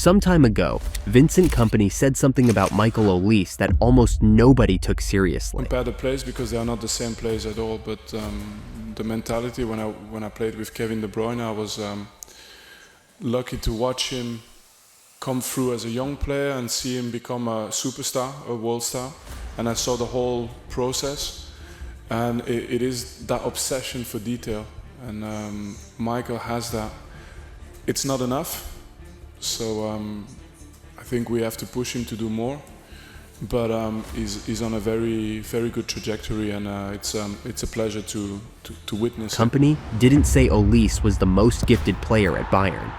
Some time ago, Vincent Kompany said something about Michael Olise that almost nobody took seriously. Compare the players because they are not the same players at all, but the mentality when I played with Kevin de Bruyne, I was lucky to watch him come through as a young player and see him become a superstar, a world star, and I saw the whole process, and it is that obsession for detail, and Michael has that. It's not enough, so I think we have to push him to do more, but he's on a very, very good trajectory, and it's a pleasure to witness. Kompany didn't say Olise was the most gifted player at Bayern.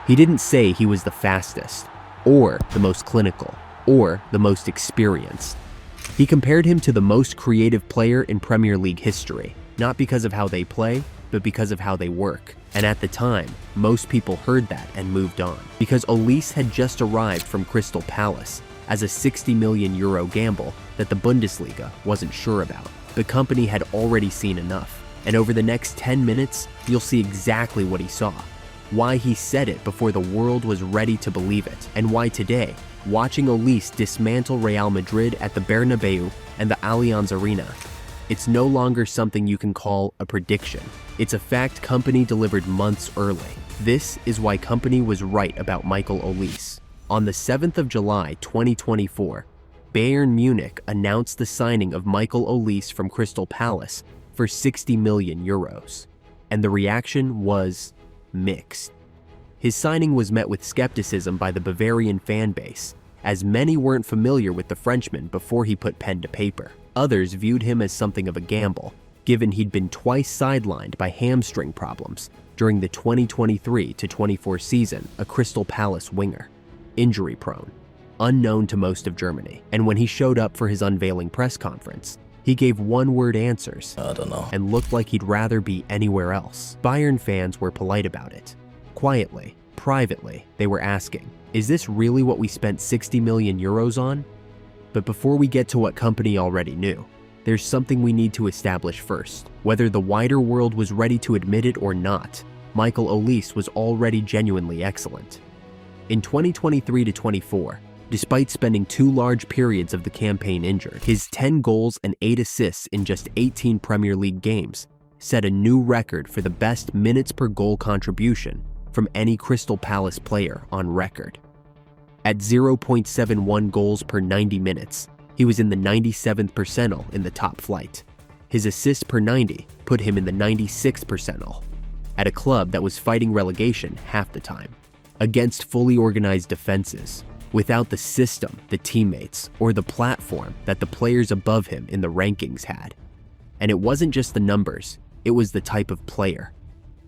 He didn't say he was the fastest, or the most clinical, or the most experienced. He compared him to the most creative player in Premier League history, not because of how they play, but because of how they work. And at the time, most people heard that and moved on, because Olise had just arrived from Crystal Palace as a €60 million gamble that the Bundesliga wasn't sure about. The Kompany had already seen enough, and over the next 10 minutes, you'll see exactly what he saw, why he said it before the world was ready to believe it, and why today, watching Olise dismantle Real Madrid at the Bernabeu and the Allianz Arena, it's no longer something you can call a prediction. It's a fact Kompany delivered months early. This is why Kompany was right about Michael Olise. On the 7th of July, 2024, Bayern Munich announced the signing of Michael Olise from Crystal Palace for €60 million. And the reaction was mixed. His signing was met with skepticism by the Bavarian fan base, as many weren't familiar with the Frenchman before he put pen to paper. Others viewed him as something of a gamble, given he'd been twice sidelined by hamstring problems during the 2023-24 season, a Crystal Palace winger, injury-prone, unknown to most of Germany. And when he showed up for his unveiling press conference, he gave one-word answers, I don't know, and looked like he'd rather be anywhere else. Bayern fans were polite about it. Quietly, privately, they were asking, is this really what we spent €60 million on? But before we get to what Kompany already knew, there's something we need to establish first. Whether the wider world was ready to admit it or not, Michael Olise was already genuinely excellent. In 2023-24, despite spending 2 large periods of the campaign injured, his 10 goals and 8 assists in just 18 Premier League games set a new record for the best minutes per goal contribution from any Crystal Palace player on record. At 0.71 goals per 90 minutes, he was in the 97th percentile in the top flight. His assists per 90 put him in the 96th percentile, at a club that was fighting relegation half the time, against fully organized defenses, without the system, the teammates, or the platform that the players above him in the rankings had. And it wasn't just the numbers, it was the type of player.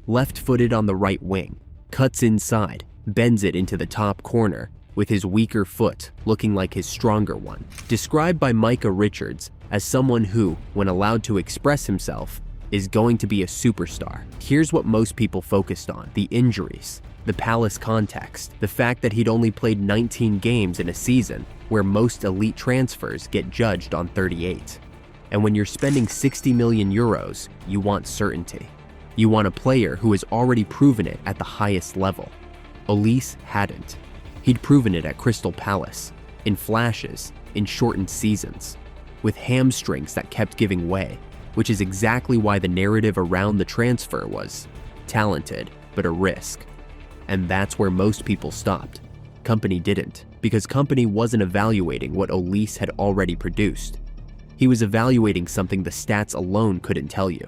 Left-footed on the right wing, cuts inside, bends it into the top corner, with his weaker foot looking like his stronger one. Described by Micah Richards as someone who, when allowed to express himself, is going to be a superstar. Here's what most people focused on: the injuries, the Palace context, the fact that he'd only played 19 games in a season where most elite transfers get judged on 38. And when you're spending €60 million, you want certainty. You want a player who has already proven it at the highest level. Olise hadn't. He'd proven it at Crystal Palace, in flashes, in shortened seasons, with hamstrings that kept giving way, which is exactly why the narrative around the transfer was talented, but a risk. And that's where most people stopped. Kompany didn't, because Kompany wasn't evaluating what Olise had already produced. He was evaluating something the stats alone couldn't tell you.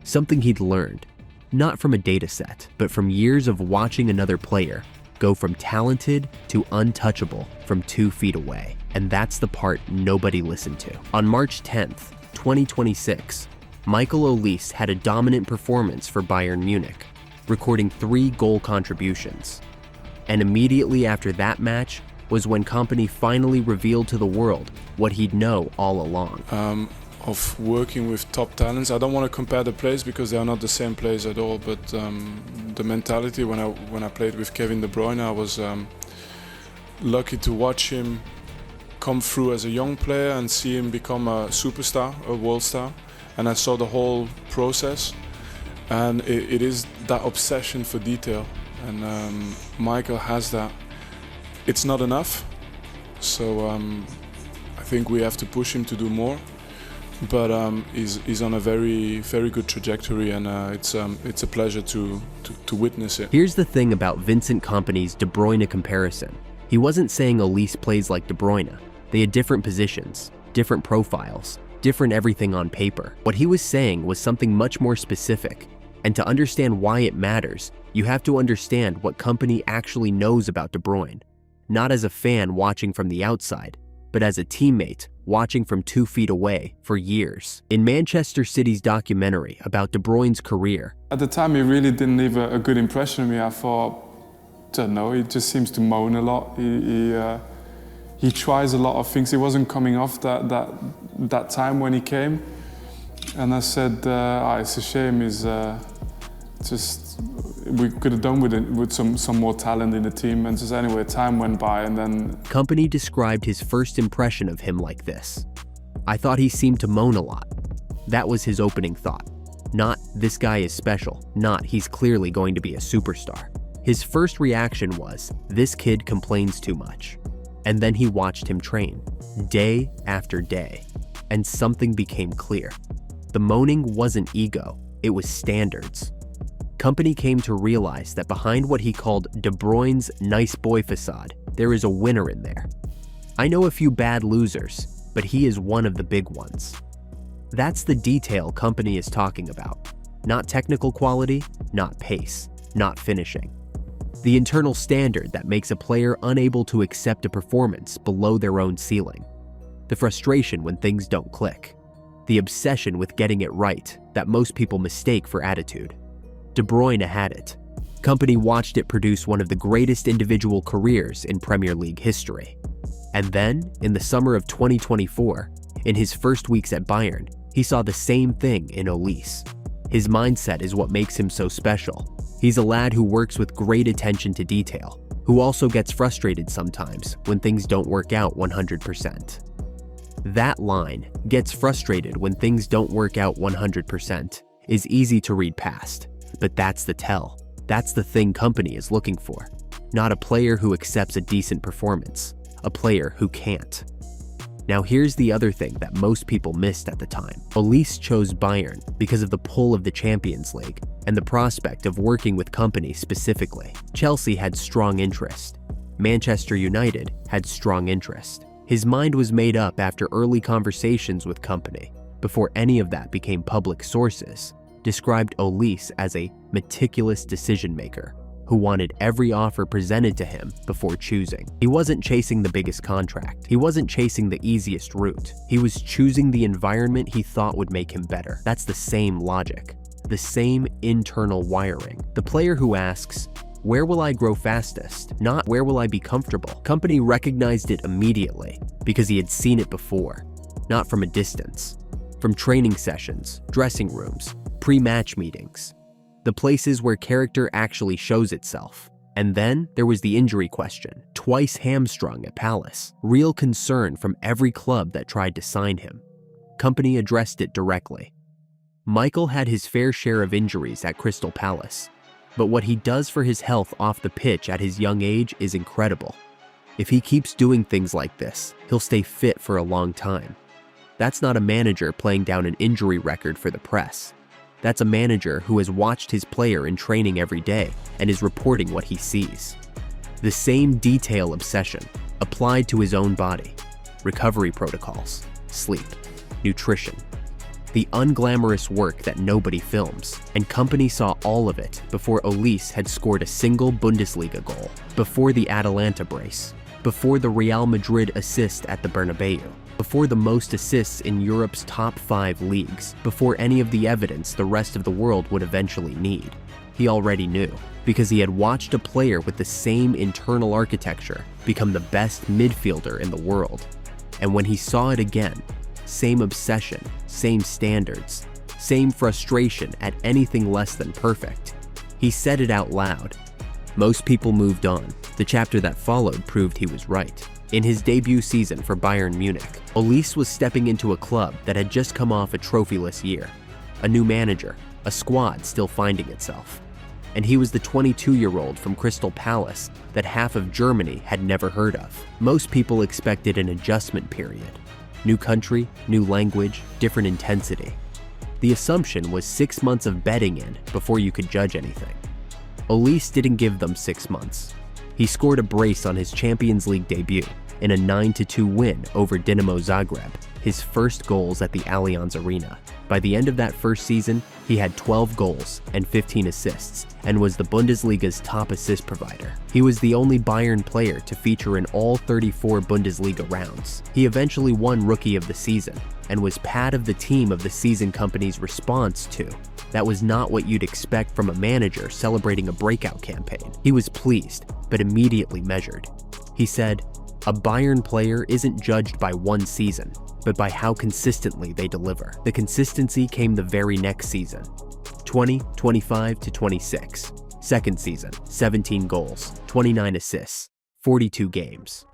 Something he'd learned, not from a data set, but from years of watching another player go from talented to untouchable from 2 feet away. And that's the part nobody listened to. On March 10th, 2026, Michael Olise had a dominant performance for Bayern Munich, recording 3 goal contributions. And immediately after that match was when Kompany finally revealed to the world what he'd know all along. Of working with top talents, I don't want to compare the players because they are not the same players at all, but the mentality when I played with Kevin de Bruyne, I was lucky to watch him come through as a young player and see him become a superstar, a world star, and I saw the whole process, and it is that obsession for detail, and Michael has that. it's not enough. So I think we have to push him to do more. But he's on a very, very good trajectory, and it's a pleasure to witness it. Here's the thing about Vincent Kompany's De Bruyne comparison. He wasn't saying Olise plays like De Bruyne. They had different positions, different profiles, different everything on paper. What he was saying was something much more specific. And to understand why it matters, you have to understand what Kompany actually knows about De Bruyne. Not as a fan watching from the outside, but as a teammate watching from 2 feet away for years. In Manchester City's documentary about De Bruyne's career, at the time he really didn't leave a good impression on me. I thought, don't know, he just seems to moan a lot. He tries a lot of things. He wasn't coming off that time when he came. And I said, it's a shame. We could have done with some more talent in the team. And just anyway, time went by, and then Kompany described his first impression of him like this. I thought he seemed to moan a lot. That was his opening thought. Not, this guy is special. Not, he's clearly going to be a superstar. His first reaction was, this kid complains too much. And then he watched him train, day after day. And something became clear. The moaning wasn't ego, it was standards. Kompany came to realize that behind what he called De Bruyne's nice boy facade, there is a winner in there. I know a few bad losers, but he is one of the big ones. That's the detail Kompany is talking about. Not technical quality, not pace, not finishing. The internal standard that makes a player unable to accept a performance below their own ceiling. The frustration when things don't click. The obsession with getting it right that most people mistake for attitude. De Bruyne had it. Kompany watched it produce one of the greatest individual careers in Premier League history. And then, in the summer of 2024, in his first weeks at Bayern, he saw the same thing in Olise. His mindset is what makes him so special. He's a lad who works with great attention to detail, who also gets frustrated sometimes when things don't work out 100%. That line, gets frustrated when things don't work out 100%, is easy to read past. But that's the tell. That's the thing Kompany is looking for. Not a player who accepts a decent performance, a player who can't. Now here's the other thing that most people missed at the time. Olise chose Bayern because of the pull of the Champions League and the prospect of working with Kompany specifically. Chelsea had strong interest. Manchester United had strong interest. His mind was made up after early conversations with Kompany, before any of that became public sources, described Olise as a meticulous decision maker who wanted every offer presented to him before choosing. He wasn't chasing the biggest contract. He wasn't chasing the easiest route. He was choosing the environment he thought would make him better. That's the same logic, the same internal wiring. The player who asks, where will I grow fastest? Not where will I be comfortable? Kompany recognized it immediately because he had seen it before, not from a distance. From training sessions, dressing rooms, pre-match meetings, the places where character actually shows itself. And then there was the injury question, twice hamstrung at Palace, real concern from every club that tried to sign him. Kompany addressed it directly. Michael had his fair share of injuries at Crystal Palace, but what he does for his health off the pitch at his young age is incredible. If he keeps doing things like this, he'll stay fit for a long time. That's not a manager playing down an injury record for the press. That's a manager who has watched his player in training every day and is reporting what he sees. The same detail obsession applied to his own body, recovery protocols, sleep, nutrition, the unglamorous work that nobody films, and Kompany saw all of it before Olise had scored a single Bundesliga goal, before the Atalanta brace, before the Real Madrid assist at the Bernabeu, before the most assists in Europe's top 5 leagues, before any of the evidence the rest of the world would eventually need. He already knew, because he had watched a player with the same internal architecture become the best midfielder in the world. And when he saw it again, same obsession, same standards, same frustration at anything less than perfect, he said it out loud. Most people moved on. The chapter that followed proved he was right. In his debut season for Bayern Munich, Olise was stepping into a club that had just come off a trophyless year. A new manager, a squad still finding itself. and he was the 22-year-old from Crystal Palace that half of Germany had never heard of. Most people expected an adjustment period. New country, new language, different intensity. The assumption was 6 months of bedding in before you could judge anything. Olise didn't give them 6 months. He scored a brace on his Champions League debut in a 9-2 win over Dinamo Zagreb, his first goals at the Allianz Arena. By the end of that first season, he had 12 goals and 15 assists and was the Bundesliga's top assist provider. He was the only Bayern player to feature in all 34 Bundesliga rounds. He eventually won Rookie of the Season and was pad of the team of the season company's response to. That was not what you'd expect from a manager celebrating a breakout campaign. He was pleased, but immediately measured. He said, "A Bayern player isn't judged by one season, but by how consistently they deliver." The consistency came the very next season, 25-26. Second season, 17 goals, 29 assists, 42 games.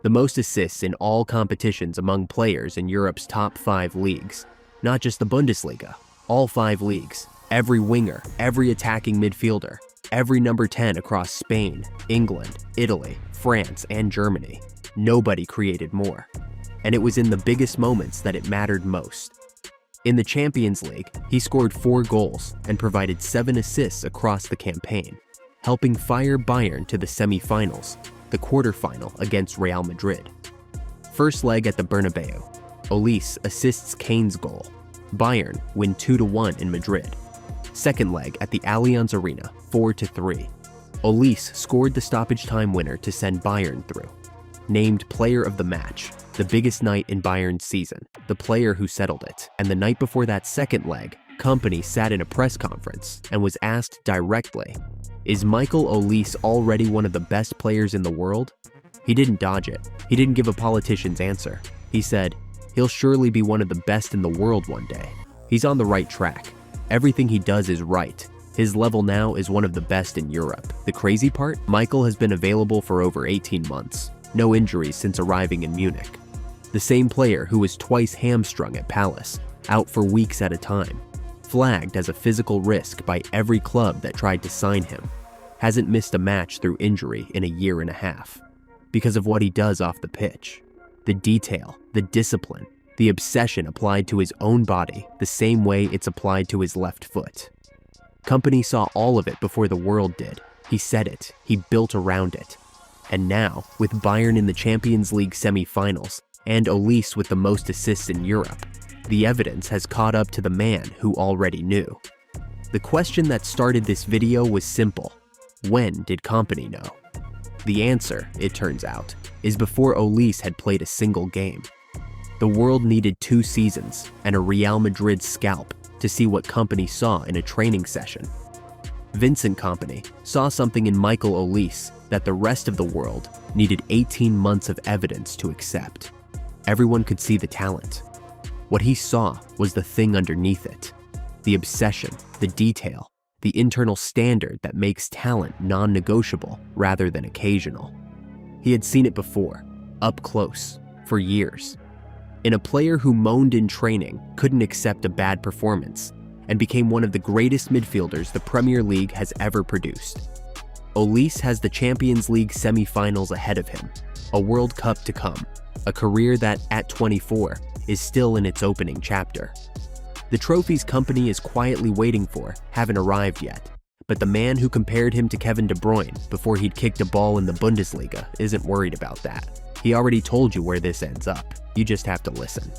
The most assists in all competitions among players in Europe's top 5 leagues. Not just the Bundesliga, all 5 leagues. Every winger, every attacking midfielder, every number 10 across Spain, England, Italy, France, and Germany. Nobody created more. And it was in the biggest moments that it mattered most. In the Champions League, he scored 4 goals and provided 7 assists across the campaign, helping fire Bayern to the semi-finals, the quarterfinal against Real Madrid. First leg at the Bernabeu, Olise assists Kane's goal. Bayern win 2-1 in Madrid. Second leg at the Allianz Arena, 4-3. Olise scored the stoppage time winner to send Bayern through. Named player of the match, the biggest night in Bayern's season, the player who settled it. And the night before that second leg, Kompany sat in a press conference and was asked directly, "Is Michael Olise already one of the best players in the world?" He didn't dodge it. He didn't give a politician's answer. He said, "He'll surely be one of the best in the world one day. He's on the right track. Everything he does is right. His level now is one of the best in Europe." The crazy part? Michael has been available for over 18 months. No injuries since arriving in Munich. The same player who was twice hamstrung at Palace, out for weeks at a time. Flagged as a physical risk by every club that tried to sign him. Hasn't missed a match through injury in a year and a half. Because of what he does off the pitch. The detail, the discipline, the obsession applied to his own body the same way it's applied to his left foot. Kompany saw all of it before the world did. He said it. He built around it. And now, with Bayern in the Champions League semi-finals and Olise with the most assists in Europe, the evidence has caught up to the man who already knew. The question that started this video was simple. When did Kompany know? The answer, it turns out, is before Olise had played a single game. The world needed 2 seasons and a Real Madrid scalp to see what Kompany saw in a training session. Vincent Kompany saw something in Michael Olise that the rest of the world needed 18 months of evidence to accept. Everyone could see the talent. What he saw was the thing underneath it. The obsession, the detail, the internal standard that makes talent non-negotiable rather than occasional. He had seen it before, up close, for years. In a player who moaned in training, couldn't accept a bad performance, and became one of the greatest midfielders the Premier League has ever produced. Olise has the Champions League semi-finals ahead of him, a World Cup to come, a career that, at 24, is still in its opening chapter. The trophies Kompany is quietly waiting for haven't arrived yet, but the man who compared him to Kevin de Bruyne before he'd kicked a ball in the Bundesliga isn't worried about that. He already told you where this ends up. You just have to listen.